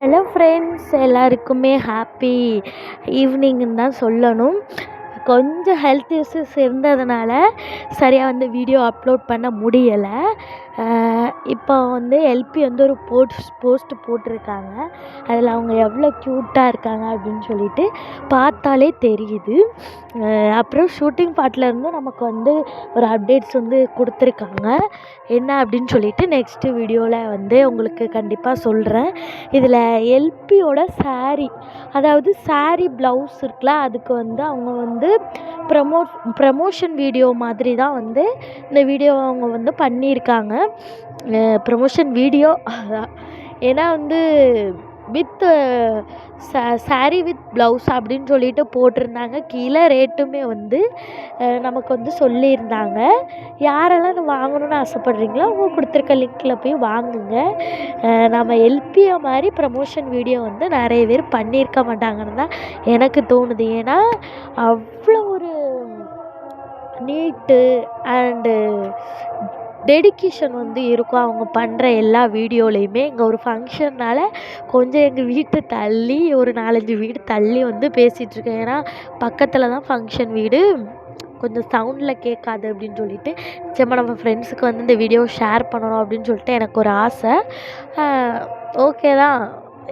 Hello friends, எல்லாருக்குமே happy ஈவினிங்னு தான் சொல்லணும். கொஞ்சம் ஹெல்த் இஷ்யூஸ் இருந்ததுனால சரியாக வந்து வீடியோ அப்லோட் பண்ண முடியலை. இப்போ வந்து எல்பி வந்து ஒரு போஸ்ட் போட்டிருக்காங்க. அதில் அவங்க எவ்வளோ க்யூட்டாக இருக்காங்க அப்படின்னு சொல்லிட்டு பார்த்தாலே தெரியுது. அப்புறம் ஷூட்டிங் பார்ட்லேருந்து நமக்கு வந்து ஒரு அப்டேட்ஸ் வந்து கொடுத்துருக்காங்க. என்ன அப்படின்னு சொல்லிட்டு நெக்ஸ்ட்டு வீடியோவில் வந்து உங்களுக்கு கண்டிப்பாக சொல்கிறேன். இதில் எல்பியோட அதாவது சாரீ ப்ளவுஸ் இருக்குல்ல, அதுக்கு வந்து அவங்க வந்து ப்ரமோஷன் வீடியோ மாதிரி தான் வந்து இந்த வீடியோ அவங்க வந்து பண்ணியிருக்காங்க. ப்ரமோஷன் வீடியோ அதான். ஏன்னா வந்து வித் சாரீ வித் ப்ளவுஸ் அப்படின்னு சொல்லிட்டு போட்டிருந்தாங்க. கீழே ரேட்டுமே வந்து நமக்கு வந்து சொல்லியிருந்தாங்க. யாரெல்லாம் இதை வாங்கணுன்னு ஆசைப்பட்றீங்களோ அவங்க கொடுத்துருக்க லிங்க்கில் போய் வாங்குங்க. நம்ம எல்பியை மாதிரி ப்ரமோஷன் வீடியோ வந்து நிறைய பேர் பண்ணியிருக்க மாட்டாங்கன்னு தான் எனக்கு தோணுது. ஏன்னா அவ்வளோ ஒரு நீட்டு அண்டு டெடிகேஷன் வந்து இருக்கும் அவங்க பண்ணுற எல்லா வீடியோலையுமே. இங்கே ஒரு ஃபங்க்ஷன்னால் கொஞ்சம் எங்கள் வீட்டு தள்ளி ஒரு 4-5 வீடு தள்ளி வந்து பேசிகிட்ருக்கேன். ஏன்னா பக்கத்தில் தான் ஃபங்க்ஷன் வீடு, கொஞ்சம் சவுண்டில் கேட்காது அப்படின்னு சொல்லிட்டு நிச்சயமாக நம்ம ஃப்ரெண்ட்ஸுக்கு வந்து இந்த வீடியோ ஷேர் பண்ணணும் அப்படின்னு சொல்லிட்டு எனக்கு ஒரு ஆசை. ஓகே தான்,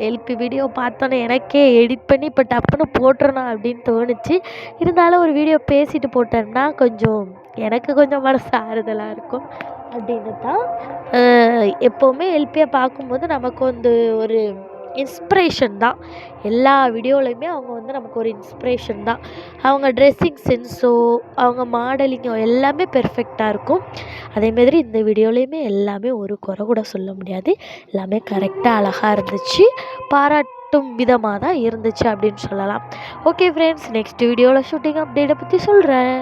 எல்பி வீடியோ பார்த்தோன்னே எனக்கே எடிட் பண்ணி இப்போ டப்புன்னு போட்டுறணும் அப்படின்னு தோணுச்சு. இருந்தாலும் ஒரு வீடியோ பேசிட்டு போட்டோம்னா எனக்கு கொஞ்சம் மனசு ஆறுதலாக இருக்கும் அப்படின்னு தான். எப்போவுமே எல்பியை பார்க்கும்போது நமக்கு வந்து ஒரு இன்ஸ்பிரேஷன் தான். எல்லா வீடியோலையுமே அவங்க வந்து நமக்கு ஒரு இன்ஸ்பிரேஷன் தான். அவங்க ட்ரெஸ்ஸிங் சென்ஸோ அவங்க மாடலிங்கோ எல்லாமே பெர்ஃபெக்டாக இருக்கும். அதேமாதிரி இந்த வீடியோலையுமே எல்லாமே ஒரு குறை கூட சொல்ல முடியாது. எல்லாமே கரெக்டாக அழகாக இருந்துச்சு, பாராட்டும் விதமாக தான் இருந்துச்சு அப்படின்னு சொல்லலாம். ஓகே ஃப்ரெண்ட்ஸ், நெக்ஸ்ட் வீடியோவில் ஷூட்டிங் அப்டேட்டை பற்றி சொல்கிறேன்.